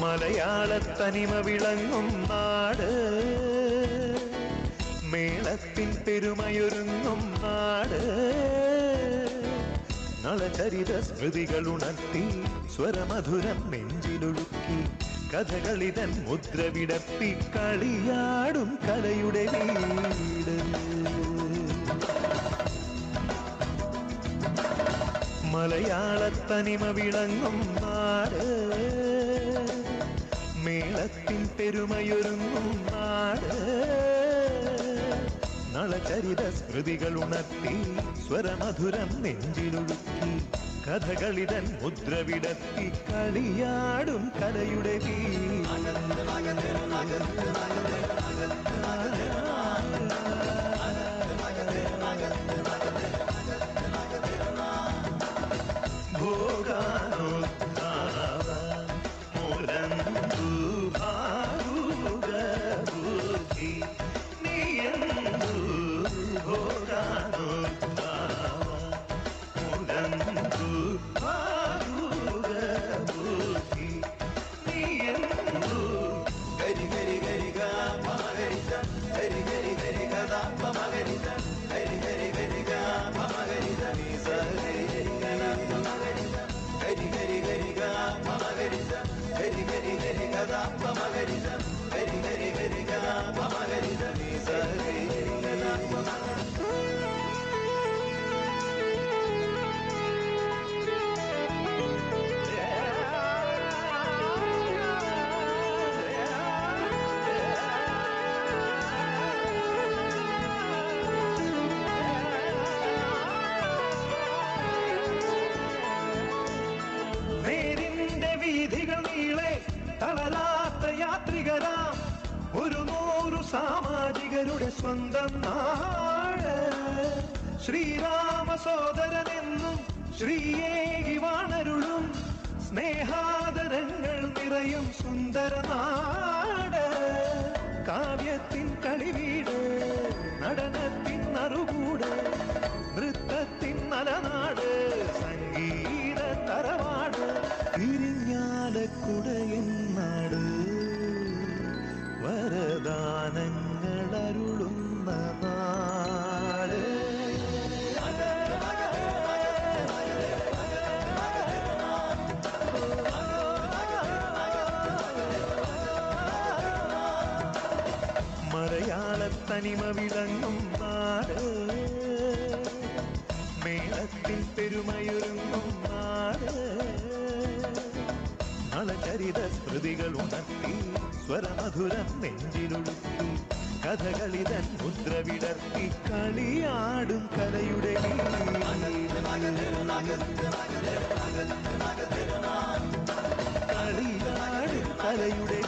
മലയാളത്തനിമ വിളങ്ങും നാട്, മേളത്തിൻ പെരുമയൊരുങ്ങും നാട്, നളചരിത സ്മൃതികളുണർത്തി സ്വരമധുരം നെഞ്ചിലൊഴുക്കി കഥകളിതൻ മുദ്ര വിടർത്തി കളിയാടും കലയുടെ വീട്. മലയാളത്തനിമ വിളങ്ങും നാട്, മേളത്തിൻ പെരുമയൊരുങ്ങും നാട്, നളചരിത സ്മൃതികളുണർത്തി സ്വരമധുരം നെഞ്ചിലൊഴുക്കി കഥകളിതൻ മുദ്ര വിടർത്തി കളിയാടും കലയുടെ തളരാത്ത യാത്രികരാം ഒരു നൂറു സാമാജികരുടെ സ്വന്തം നാട്. ശ്രീരാമ സോദരനെന്നും ശ്രീയേകി വാണരുളും സ്നേഹാദരങ്ങൾ നിറയും സുന്ദര നാട്. കാവ്യത്തിൻ കളിവീട്, നടനത്തിൻ നറുകൂട്, നൃത്തത്തിൻ നലനാട്, സംഗീത തറവാട്, ഇരിഞ്ഞാലക്കുടയനാട്, വരദാനങ്ങൾ അരുളുന്ന നാട്. മലയാളത്തനിമ വിളങ്ങും നാട്, മേളത്തിൽ പെരുമയൊരുങ്ങും നാട്, നളചരിത സ്മൃതികൾ ഉണർത്തി സ്വരമധുരം നെഞ്ചിലൊഴുക്കി കഥകളിതൻ മുദ്ര വിടർത്തി കളിയാടും കലയുടെ കളിയാടും കലയുടെ